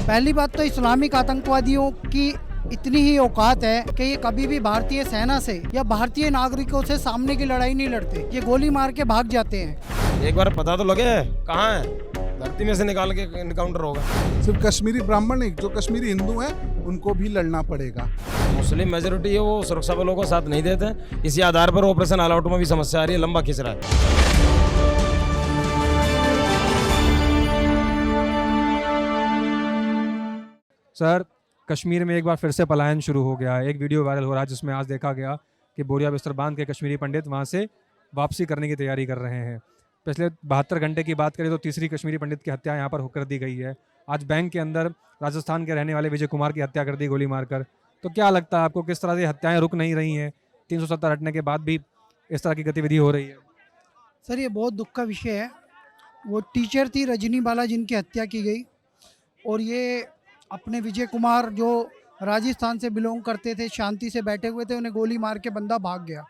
पहली बात तो इस्लामिक आतंकवादियों की इतनी ही औकात है कि ये कभी भी भारतीय सेना से या भारतीय नागरिकों से सामने की लड़ाई नहीं लड़ते। ये गोली मार के भाग जाते हैं। एक बार पता तो लगे कहाँ है, धरती में से निकाल के इनकाउंटर होगा। सिर्फ कश्मीरी ब्राह्मण नहीं, जो कश्मीरी हिंदू हैं उनको भी लड़ना पड़ेगा। मुस्लिम मेजोरिटी है, वो सुरक्षा बलों को साथ नहीं देते। इसी आधार पर ऑपरेशन ऑल आउट में भी समस्या आ रही है, लंबा खिंच रहा है। सर, कश्मीर में एक बार फिर से पलायन शुरू हो गया है। एक वीडियो वायरल हो रहा है जिसमें आज देखा गया कि बोरिया बिस्तर बांध के कश्मीरी पंडित वहां से वापसी करने की तैयारी कर रहे हैं। पिछले 72 घंटे की बात करें तो तीसरी कश्मीरी पंडित की हत्या यहाँ पर होकर दी गई है। आज बैंक के अंदर राजस्थान के रहने वाले विजय कुमार की हत्या कर दी गोली मारकर। तो क्या लगता है आपको, किस तरह से हत्याएं रुक नहीं रही हैं? 370 हटने के बाद भी इस तरह की गतिविधि हो रही है। सर, ये बहुत दुख का विषय है। वो टीचर थी रजनी बाला जिनकी हत्या की गई, और ये अपने विजय कुमार जो राजस्थान से बिलोंग करते थे, शांति से बैठे हुए थे, उन्हें गोली मार के बंदा भाग गया।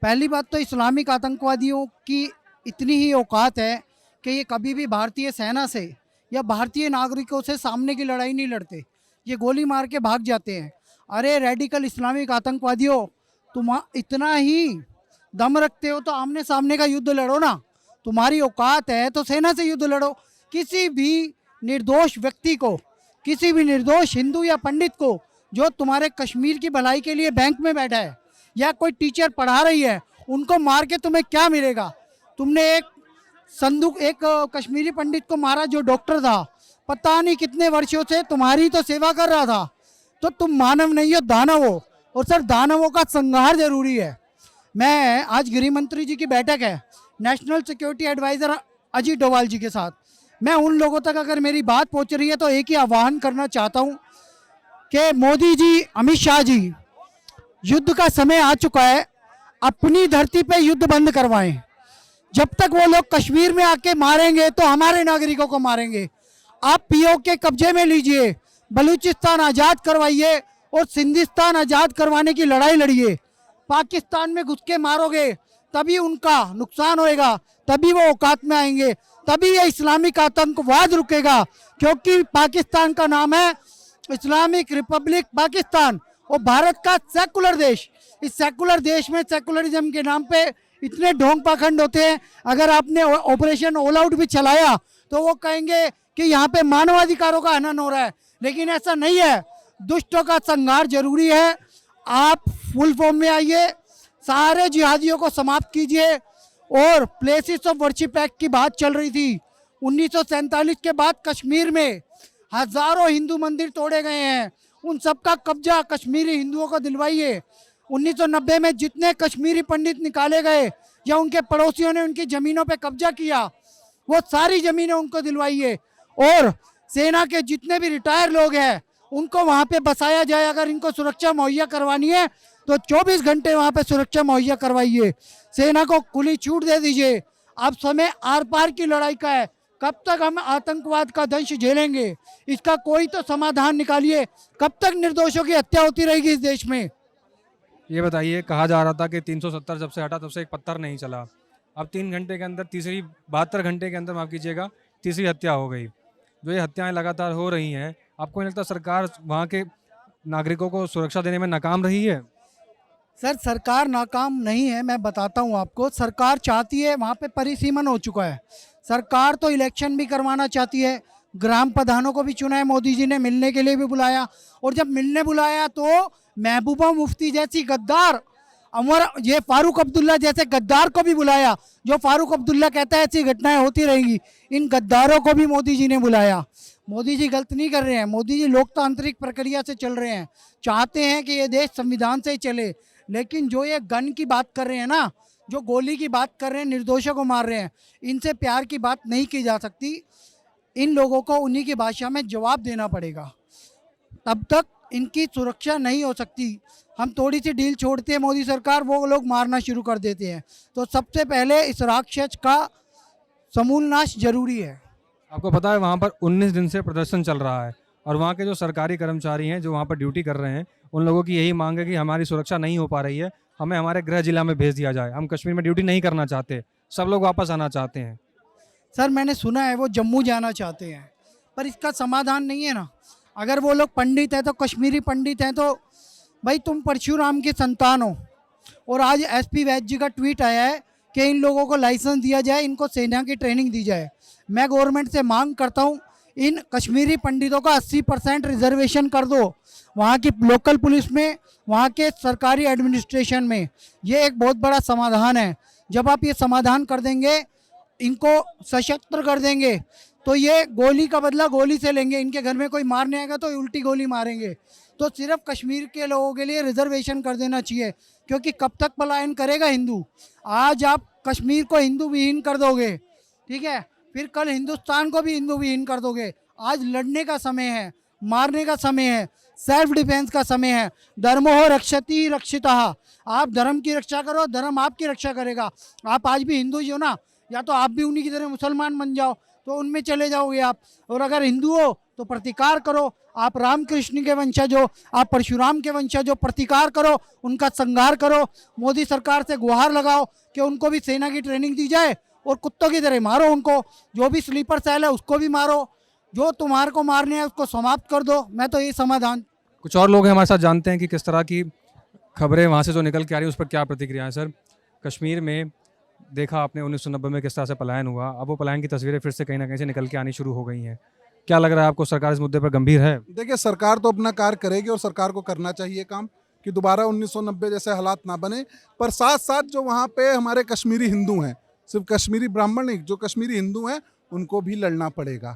पहली बात तो इस्लामिक आतंकवादियों की इतनी ही औकात है कि ये कभी भी भारतीय सेना से या भारतीय नागरिकों से सामने की लड़ाई नहीं लड़ते। ये गोली मार के भाग जाते हैं। अरे रेडिकल इस्लामिक आतंकवादियों, तुम इतना ही दम रखते हो तो आमने सामने का युद्ध लड़ो ना। तुम्हारी औकात है तो सेना से युद्ध लड़ो। किसी भी निर्दोष व्यक्ति को, किसी भी निर्दोष हिंदू या पंडित को जो तुम्हारे कश्मीर की भलाई के लिए बैंक में बैठा है या कोई टीचर पढ़ा रही है, उनको मार के तुम्हें क्या मिलेगा? तुमने एक कश्मीरी पंडित को मारा जो डॉक्टर था, पता नहीं कितने वर्षों से तुम्हारी तो सेवा कर रहा था। तो तुम मानव नहीं हो, दानव हो। और सर, दानवों का संहार जरूरी है। मैं आज गृह मंत्री जी की बैठक है national security adviser Ajit Doval ji के साथ। मैं उन लोगों तक अगर मेरी बात पहुंच रही है तो एक ही आह्वान करना चाहता हूं कि मोदी जी, अमित शाह जी, युद्ध का समय आ चुका है। अपनी धरती पे युद्ध बंद करवाएं। जब तक वो लोग कश्मीर में आके मारेंगे तो हमारे नागरिकों को मारेंगे। आप पीओके कब्जे में लीजिए, बलूचिस्तान आज़ाद करवाइए और सिंधिस्तान आज़ाद करवाने की लड़ाई लड़िए। पाकिस्तान में घुस के मारोगे तभी उनका नुकसान होएगा, तभी वो औकात में आएंगे, तभी ये इस्लामिक आतंकवाद रुकेगा। क्योंकि पाकिस्तान का नाम है इस्लामिक रिपब्लिक पाकिस्तान और भारत का सेकुलर देश। इस सेकुलर देश में सेकुलरिज्म के नाम पे इतने ढोंग पाखंड होते हैं। अगर आपने ऑपरेशन ऑल आउट भी चलाया तो वो कहेंगे कि यहाँ पे मानवाधिकारों का हनन हो रहा है, लेकिन ऐसा नहीं है। दुष्टों का संहार जरूरी है। आप फुल फॉर्म में आइए, सारे जिहादियों को समाप्त कीजिए। और प्लेसेस ऑफ वर्शिप एक्ट की बात चल रही थी। 1947 के बाद कश्मीर में हजारों हिंदू मंदिर तोड़े गए हैं। उन सब का कब्जा कश्मीरी हिंदुओं को दिलवाइए। 1990 में जितने कश्मीरी पंडित निकाले गए या उनके पड़ोसियों ने उनकी ज़मीनों पे कब्जा किया, वो सारी ज़मीनें उनको दिलवाइए। और सेना के जितने भी रिटायर लोग हैं उनको वहाँ पे बसाया जाए। अगर इनको सुरक्षा मुहैया करवानी है तो 24 घंटे वहाँ पे सुरक्षा मुहैया करवाइए। सेना को खुली छूट दे दीजिए। अब समय आर पार की लड़ाई का है। कब तक हम आतंकवाद का दंश झेलेंगे? इसका कोई तो समाधान निकालिए। कब तक निर्दोषों की हत्या होती रहेगी इस देश में? ये बताइए, कहा जा रहा था कि 370 जब से हटा तब से एक पत्थर नहीं चला। अब 3 घंटे के अंदर 72 घंटे के अंदर, माफ कीजिएगा, तीसरी हत्या हो गई। जो ये हत्याएं लगातार हो रही हैं, आपको नहीं लगता सरकार वहाँ के नागरिकों को सुरक्षा देने में नाकाम रही है? सर, सरकार नाकाम नहीं है। मैं बताता हूँ आपको, सरकार चाहती है, वहाँ पे परिसीमन हो चुका है। सरकार तो इलेक्शन भी करवाना चाहती है। ग्राम प्रधानों को भी चुना है मोदी जी ने, मिलने के लिए भी बुलाया। और जब मिलने बुलाया तो महबूबा मुफ्ती जैसी गद्दार, ये फारूक अब्दुल्ला जैसे गद्दार को भी बुलाया। जो फारूक अब्दुल्ला कहता है ऐसी घटनाएं होती रहेंगी, इन गद्दारों को भी मोदी जी ने बुलाया। मोदी जी गलत नहीं कर रहे हैं। मोदी जी लोकतांत्रिक प्रक्रिया से चल रहे हैं, चाहते हैं कि ये देश संविधान से ही चले। लेकिन जो ये गन की बात कर रहे हैं ना, जो गोली की बात कर रहे हैं, निर्दोषों को मार रहे हैं, इनसे प्यार की बात नहीं की जा सकती। इन लोगों को उन्हीं की भाषा में जवाब देना पड़ेगा, तब तक इनकी सुरक्षा नहीं हो सकती। हम थोड़ी सी ढील छोड़ते हैं मोदी सरकार, वो लोग मारना शुरू कर देते हैं। तो सबसे पहले इस राक्षस का समूल नाश जरूरी है। आपको पता है वहाँ पर 19 दिन से प्रदर्शन चल रहा है और वहाँ के जो सरकारी कर्मचारी हैं जो वहाँ पर ड्यूटी कर रहे हैं, उन लोगों की यही मांग है कि हमारी सुरक्षा नहीं हो पा रही है, हमें हमारे गृह जिला में भेज दिया जाए। हम कश्मीर में ड्यूटी नहीं करना चाहते, सब लोग वापस आना चाहते हैं। सर, मैंने सुना है वो जम्मू जाना चाहते हैं। पर इसका समाधान नहीं है ना। अगर वो लोग पंडित हैं तो कश्मीरी पंडित हैं तो भाई तुम परशुराम के संतान हो। और आज एसपी वैद्य जी का ट्वीट आया है कि इन लोगों को लाइसेंस दिया जाए, इनको सेना की ट्रेनिंग दी जाए। मैं गवर्नमेंट से मांग करता हूँ इन कश्मीरी पंडितों का 80% रिजर्वेशन कर दो वहाँ की लोकल पुलिस में, वहाँ के सरकारी एडमिनिस्ट्रेशन में। ये एक बहुत बड़ा समाधान है। जब आप ये समाधान कर देंगे, इनको सशस्त्र कर देंगे, तो ये गोली का बदला गोली से लेंगे। इनके घर में कोई मारने आएगा तो उल्टी गोली मारेंगे। तो सिर्फ कश्मीर के लोगों के लिए रिजर्वेशन कर देना चाहिए, क्योंकि कब तक पलायन करेगा हिंदू। आज आप कश्मीर को हिंदू विहीन कर दोगे, ठीक है, फिर कल हिंदुस्तान को भी हिंदू विहीन कर दोगे। आज लड़ने का समय है, मारने का समय है, सेल्फ डिफेंस का समय है। धर्मो रक्षति रक्षितः। आप धर्म की रक्षा करो, धर्म आपकी रक्षा करेगा। आप आज भी हिंदू ही हो ना, या तो आप भी उन्हीं की तरह मुसलमान बन जाओ तो उनमें चले जाओगे आप। और अगर हिंदू हो तो प्रतिकार करो। आप रामकृष्ण के वंशज हो, आप परशुराम के वंशज हो, प्रतिकार करो, उनका संहार करो। मोदी सरकार से गुहार लगाओ कि उनको भी सेना की ट्रेनिंग दी जाए और कुत्तों की तरह मारो उनको। जो भी स्लीपर सेल है उसको भी मारो, जो तुम्हारे को मारने है उसको समाप्त कर दो। मैं तो ये समाधान। कुछ और लोग हैं हमारे साथ, जानते हैं कि किस तरह की खबरें वहाँ से जो निकल के आ रही है उस पर क्या प्रतिक्रिया है। सर, कश्मीर में देखा आपने 1990 में किस तरह से पलायन हुआ, अब वो पलायन की तस्वीरें फिर से कहीं ना कहीं से निकल के आनी शुरू हो गई हैं। क्या लग रहा है आपको, सरकार इस मुद्दे पर गंभीर है? देखिए, सरकार तो अपना कार्य करेगी और सरकार को करना चाहिए काम कि दोबारा 1990 जैसे हालात ना बने। पर साथ साथ जो वहाँ पे हमारे कश्मीरी हिंदू हैं, सिर्फ कश्मीरी ब्राह्मण नहीं, जो कश्मीरी हिंदू हैं उनको भी लड़ना पड़ेगा।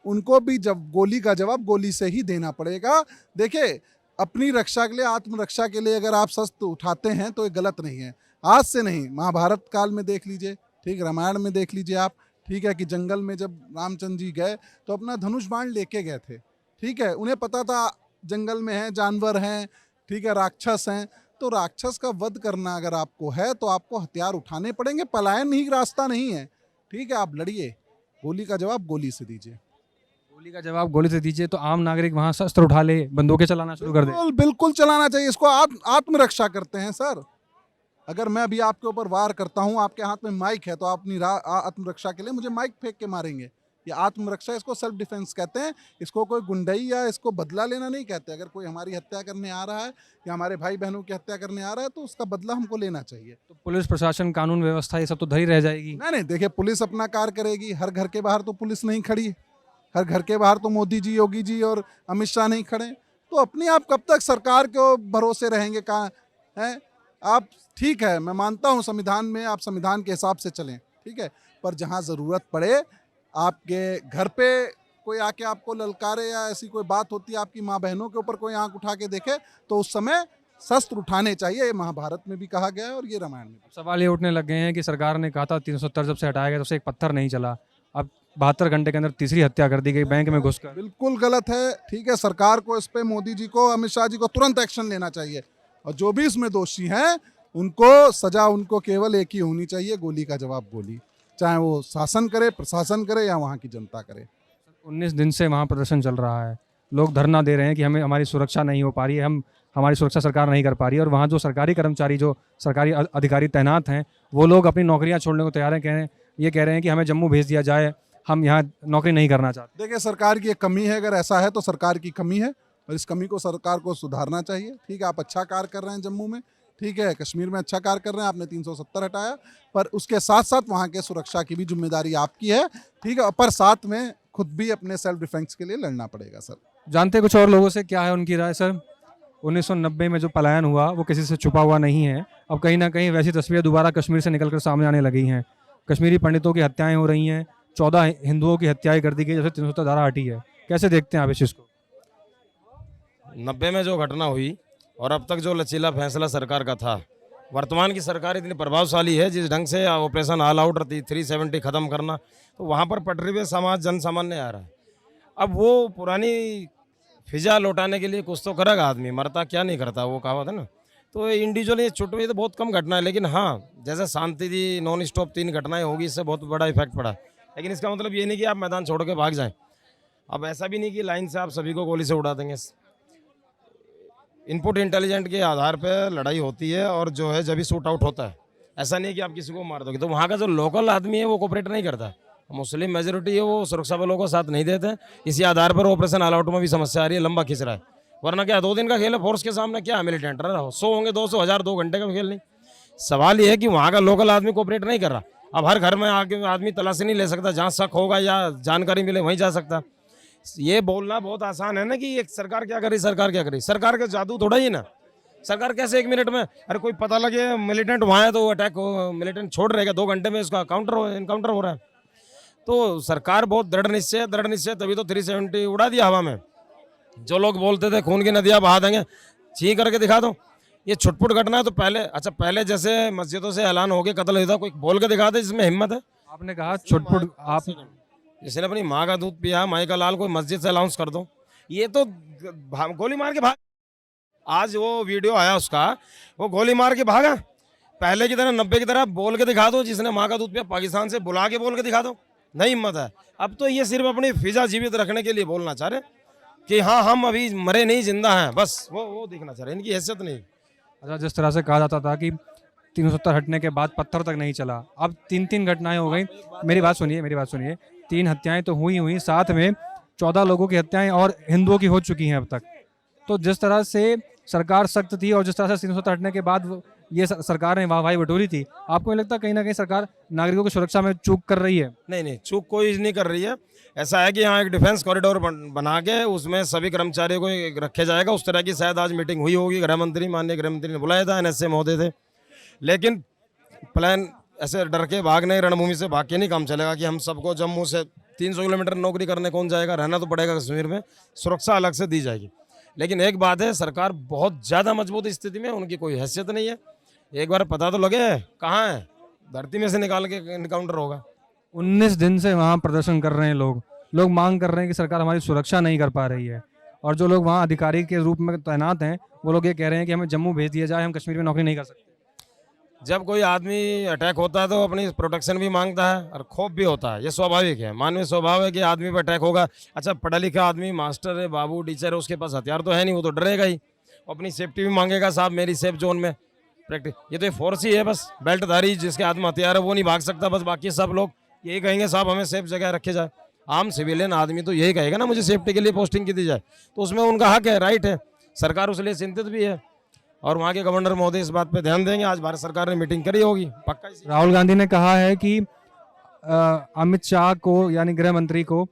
उनको भी जब गोली का जवाब गोली से ही देना पड़ेगा। देखिए, अपनी रक्षा के लिए, आत्मरक्षा के लिए अगर आप शस्त्र उठाते हैं तो ये गलत नहीं है। आज से नहीं, महाभारत काल में देख लीजिए, ठीक, रामायण में देख लीजिए आप, ठीक है, कि जंगल में जब रामचंद्र जी गए तो अपना धनुष बाण लेके गए थे। ठीक है, उन्हें पता था जंगल में है, जानवर हैं, ठीक है, राक्षस हैं। तो राक्षस का वध करना अगर आपको है तो आपको हथियार उठाने पड़ेंगे, पलायन ही रास्ता नहीं है। ठीक है, आप लड़िए, गोली का जवाब गोली से दीजिए। गोली का जवाब गोली से दीजिए तो आम नागरिक वहाँ शस्त्र उठा ले, बंदूकें चलाना शुरू कर दे? बिल्कुल बिल्कुल चलाना चाहिए। इसको आत्मरक्षा करते हैं सर। अगर मैं अभी आपके ऊपर वार करता हूं, आपके हाथ में माइक है, तो आप अपनी आत्मरक्षा के लिए मुझे माइक फेंक के मारेंगे। ये आत्मरक्षा, इसको सेल्फ डिफेंस कहते हैं। इसको कोई गुंडई या इसको बदला लेना नहीं कहते। अगर कोई हमारी हत्या करने आ रहा है या हमारे भाई बहनों की हत्या करने आ रहा है तो उसका बदला हमको लेना चाहिए। तो पुलिस प्रशासन, कानून व्यवस्था, ये सब तो धरी रह जाएगी? नहीं, देखिए, पुलिस अपना कार्य करेगी। हर घर के बाहर तो पुलिस नहीं खड़ी, हर घर के बाहर तो मोदी जी, योगी जी और अमित शाह नहीं खड़े। तो अपने आप कब तक सरकार के भरोसे रहेंगे? कहाँ है आप? ठीक है, मैं मानता हूँ संविधान में आप संविधान के हिसाब से चलें, ठीक है, पर जहाँ ज़रूरत पड़े, आपके घर पे कोई आके आपको ललकारे या ऐसी कोई बात होती है, आपकी माँ बहनों के ऊपर कोई आंख उठा के देखे, तो उस समय शस्त्र उठाने चाहिए। ये महाभारत में भी कहा गया है और ये रामायण में। सवाल ये उठने लग गए हैं कि सरकार ने कहा था 370 जब से हटाया गया तो उससे एक पत्थर नहीं चला, अब 72 घंटे के अंदर तीसरी हत्या कर दी गई बैंक में घुसकर। बिल्कुल गलत है। ठीक है, सरकार को इस पे, मोदी जी को, अमित शाह जी को तुरंत एक्शन लेना चाहिए और जो भी इसमें दोषी हैं उनको सजा, उनको केवल एक ही होनी चाहिए, गोली का जवाब गोली। चाहे वो शासन करे, प्रशासन करे या वहाँ की जनता करे। 19 दिन से वहाँ प्रदर्शन चल रहा है, लोग धरना दे रहे हैं कि हमें हमारी सुरक्षा नहीं हो पा रही है, हमारी सुरक्षा सरकार नहीं कर पा रही है। और वहाँ जो सरकारी कर्मचारी, जो सरकारी अधिकारी तैनात हैं, वो लोग अपनी नौकरियाँ छोड़ने को तैयार हैं। ये कह रहे हैं कि हमें जम्मू भेज दिया जाए, हम यहाँ नौकरी नहीं करना चाहते। देखिए, सरकार की एक कमी है। अगर ऐसा है तो सरकार की कमी है और इस कमी को सरकार को सुधारना चाहिए। ठीक है, आप अच्छा कार्य कर रहे हैं जम्मू में, ठीक है, कश्मीर में अच्छा कार्य कर रहे हैं, आपने 370 हटाया, पर उसके साथ साथ वहाँ के सुरक्षा की भी जिम्मेदारी आपकी है। ठीक है, पर साथ में खुद भी अपने सेल्फ डिफेंस के लिए लड़ना पड़ेगा सर। जानते कुछ और लोगों से, क्या है उनकी राय? सर, 1990 में जो पलायन हुआ वो किसी से छुपा हुआ नहीं है। अब कहीं ना कहीं वैसी तस्वीरें दोबारा कश्मीर से निकलकर सामने आने लगी हैं। कश्मीरी पंडितों की हत्याएं हो रही हैं, 14 हिंदुओं की हत्याएं कर दी गई जब से 370 धारा हटी है। कैसे देखते हैं आप इस चीज़ को? 90 में जो घटना हुई और अब तक जो लचीला फैसला सरकार का था, वर्तमान की सरकार इतनी प्रभावशाली है, जिस ढंग से ऑपरेशन ऑल आउट 370 ख़त्म करना, तो वहाँ पर पटरी पे समाज, जन सामान्य आ रहा है। अब वो पुरानी फिजा लौटाने के लिए कुछ तो करेगा आदमी, मरता क्या नहीं करता, वो कहावत है ना। तो इंडिविजुअली छुट्टी तो बहुत कम घटना है, लेकिन हाँ, जैसे शांति दी, नॉन स्टॉप 3 घटनाएं होगी, इससे बहुत बड़ा इफेक्ट पड़ा। लेकिन इसका मतलब ये नहीं कि आप मैदान छोड़ के भाग जाएं। अब ऐसा भी नहीं कि लाइन से आप सभी को गोली से उड़ा देंगे। इनपुट इंटेलिजेंट के आधार पर लड़ाई होती है और जो है जब भी शूट आउट होता है, ऐसा नहीं कि आप किसी को मार दोगे। तो वहाँ का जो लोकल आदमी है वो कोऑपरेट नहीं करता। मुस्लिम मेजोरिटी है, वो सुरक्षा बलों को साथ नहीं देते। इसी आधार पर ऑपरेशन ऑल आउट में भी समस्या आ रही है, लंबा खिंच रहा है। वरना क्या 2 दिन का खेल है, फोर्स के सामने क्या मिलिटेंट रहा, 100 होंगे 200 1000, 2 घंटे का खेल नहीं। सवाल ये है कि वहाँ का लोकल आदमी कोऑपरेट नहीं कर रहा। अब हर घर में आके आदमी तलाशी नहीं ले सकता, जहाँ शक होगा या जानकारी मिले वहीं जा सकता। ये बोलना बहुत आसान है ना कि एक सरकार क्या करी, सरकार क्या करी। सरकार का जादू थोड़ा ही ना, सरकार कैसे 1 मिनट में, अरे कोई पता लगे मिलिटेंट वहाँ है तो अटैक मिलिटेंट छोड़ रहेगा, 2 घंटे में उसका इनकाउंटर हो रहा है। तो सरकार बहुत दृढ़ निश्चय, तभी तो 370 उड़ा दिया हवा में। जो लोग बोलते थे खून की नदियाँ बहा देंगे, ची करके दिखा दो। ये छुटपुट घटना है तो पहले जैसे मस्जिदों से ऐलान हो गया कत्ल हुआ था, कोई बोल के दिखा दे जिसमें हिम्मत है। आपने कहा छुटपुट, आप जिसने अपनी माँ का दूध पिया, माई का लाल, कोई मस्जिद से अनाउंस कर दो, ये तो गोली मार के भाग। आज वो वीडियो आया उसका, वो गोली मार के भागा। पहले की तरह 90 की तरह बोल के दिखा दो, जिसने माँ का दूध पिया पाकिस्तान से बुला के बोल के दिखा दो, नहीं हिम्मत है। अब तो ये सिर्फ अपनी फिजा जीवित रखने के लिए बोलना चाह रहे कि हाँ हम अभी मरे नहीं, जिंदा हैं, बस वो दिखना चाह रहे, इनकी हैसियत नहीं। अच्छा, जिस तरह से कहा जाता था कि 370 हटने के बाद पत्थर तक नहीं चला, अब 3 घटनाएं हो गई। मेरी बात सुनिए, 3 हत्याएं तो हुई, साथ में 14 लोगों की हत्याएं और हिंदुओं की हो चुकी हैं अब तक। तो जिस तरह से सरकार सख्त थी और जिस तरह से 370 हटने के बाद ये सरकार ने वाहवाही बटोरी थी, आपको नहीं लगता कहीं ना कहीं सरकार नागरिकों की सुरक्षा में चूक कर रही है? नहीं, चूक कोई नहीं कर रही है। ऐसा है कि यहाँ एक डिफेंस कॉरिडोर बना के उसमें सभी कर्मचारियों को रखे जाएगा। उस तरह की शायद आज मीटिंग हुई होगी, माननीय गृह मंत्री ने बुलाया था, NSA महोदय थे। लेकिन प्लान ऐसे डर के भागने, रणभूमि से भाग के नहीं काम चलेगा कि हम सबको जम्मू से 300 किलोमीटर नौकरी करने कौन जाएगा, रहना तो पड़ेगा कश्मीर में, सुरक्षा अलग से दी जाएगी। लेकिन एक बात है, सरकार बहुत ज़्यादा मजबूत स्थिति में, उनकी कोई हैसियत नहीं है। एक बार पता तो लगे कहाँ है, धरती में से निकाल के इनकाउंटर होगा। 19 दिन से वहाँ प्रदर्शन कर रहे हैं लोग मांग कर रहे हैं कि सरकार हमारी सुरक्षा नहीं कर पा रही है। और जो लोग वहाँ अधिकारी के रूप में तैनात हैं, वो लोग ये कह रहे हैं कि हमें जम्मू भेज दिया जाए, हम कश्मीर में नौकरी नहीं कर सकते। जब कोई आदमी अटैक होता है तो अपनी प्रोटेक्शन भी मांगता है और खौफ भी होता है, ये स्वाभाविक है, मानवीय स्वभाव है कि आदमी पर अटैक होगा। अच्छा, पढ़ा लिखा आदमी, मास्टर है, बाबू, टीचर है, उसके पास हथियार तो है नहीं, वो तो डरेगा ही, अपनी सेफ्टी भी मांगेगा, साहब मेरी सेफ जोन में प्रैक्टिस। ये तो फोर्स ही है, बस बेल्टधारी जिसके हाथ में हथियार है वो नहीं भाग सकता, बस बाकी सब लोग यही कहेंगे साहब हमें सेफ जगह रखे जाए। आम सिविलियन आदमी तो यही कहेगा ना मुझे सेफ्टी के लिए पोस्टिंग की दी जाए, तो उसमें उनका हक है, राइट है। सरकार उसके लिए चिंतित भी है और वहाँ के गवर्नर महोदय इस बात पे ध्यान देंगे। आज भारत सरकार ने मीटिंग करी होगी पक्का। राहुल गांधी ने कहा है कि अमित शाह को यानी गृह मंत्री को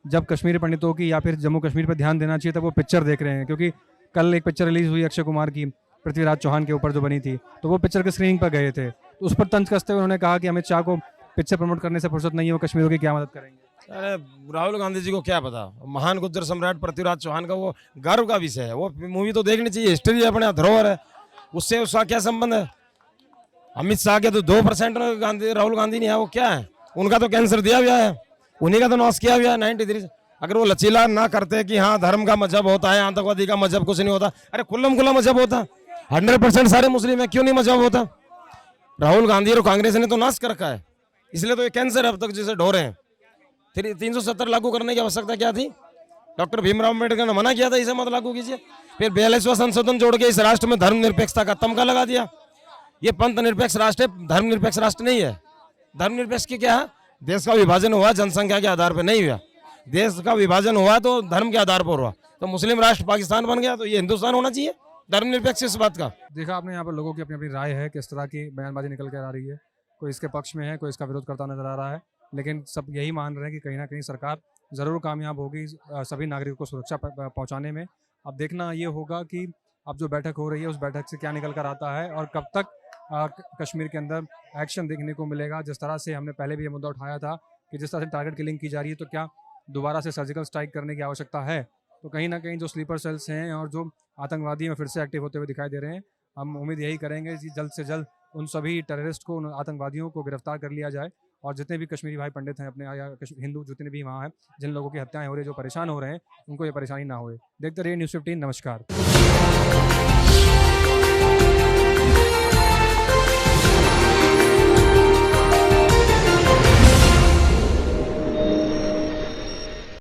जब कश्मीरी पंडितों की या फिर जम्मू कश्मीर पर ध्यान देना चाहिए तब वो पिक्चर देख रहे हैं, क्योंकि कल एक पिक्चर रिलीज हुई अक्षय कुमार की, पृथ्वीराज चौहान के ऊपर जो बनी थी, तो वो पिक्चर की स्क्रीनिंग पर गए थे। तो उस पर तंज कसते हुए उन्होंने कहा कि अमित शाह को पिक्चर प्रमोट करने से फुर्सत नहीं है, वो कश्मीरों की क्या मदद करेंगे। अरे राहुल गांधी जी को क्या पता, महान गुर्जर सम्राट पृथ्वीराज चौहान का वो गर्व का विषय है, वो मूवी तो देखनी चाहिए, हिस्ट्री है, अपने धरोहर है, उससे उसका क्या संबंध है। अमित शाह के तो 2% राहुल गांधी नहीं है, वो क्या है, उनका तो कैंसर दिया हुआ है, उन्हीं का तो नाश किया हुआ है 93 से। अगर वो लचीला ना करते कि हाँ धर्म का मजहब होता है, आतंकवादी का मजहब कुछ नहीं होता, अरे खुल्लम खुल्ला मजहब होता, 100% सारे मुस्लिम है, क्यों नहीं मजहब होता। राहुल गांधी और कांग्रेस ने तो नाश कर रखा है, इसलिए तो ये कैंसर अब तक जिसे ढो रहे हैं। 370 लागू करने की आवश्यकता क्या थी? डॉक्टर भीमराव अम्बेडकर ने मना किया था इसे मत लागू कीजिए। फिर 42वां संशोधन जोड़ के इस राष्ट्र में धर्मनिरपेक्षता का तमगा लगा दिया। ये पंथ निरपेक्ष राष्ट्र है, धर्मनिरपेक्ष राष्ट्र नहीं है। धर्मनिरपेक्ष की क्या है, देश का विभाजन हुआ जनसंख्या के आधार पर नहीं हुआ, देश का विभाजन हुआ तो धर्म के आधार पर हुआ, तो मुस्लिम राष्ट्र पाकिस्तान बन गया, तो ये हिंदुस्तान होना चाहिए धर्मनिरपेक्ष इस बात का। देखा आपने यहाँ पर लोगों की अपनी अपनी राय है, किस तरह की बयानबाजी निकल कर आ रही है, कोई इसके पक्ष में है, कोई इसका विरोध करता नजर आ रहा है, लेकिन सब यही मान रहे हैं कि कहीं ना कहीं सरकार ज़रूर कामयाब होगी सभी नागरिकों को सुरक्षा पहुंचाने में। अब देखना ये होगा कि अब जो बैठक हो रही है उस बैठक से क्या निकल कर आता है और कब तक कश्मीर के अंदर एक्शन देखने को मिलेगा। जिस तरह से हमने पहले भी ये मुद्दा उठाया था कि जिस तरह से टारगेट किलिंग की जा रही है, तो क्या दोबारा से सर्जिकल स्ट्राइक करने की आवश्यकता है। तो कहीं ना कहीं जो स्लीपर सेल्स हैं और जो आतंकवादी में फिर से एक्टिव होते हुए दिखाई दे रहे हैं, हम उम्मीद यही करेंगे कि जल्द से जल्द उन सभी टेररिस्ट को, उन आतंकवादियों को गिरफ्तार कर लिया जाए और जितने भी कश्मीरी भाई पंडित हैं अपने या हिंदू जितने भी वहाँ हैं, जिन लोगों की हत्याएं हो रही है, जो परेशान हो रहे हैं, उनको ये परेशानी ना होए। देखते रहिए News 15। नमस्कार।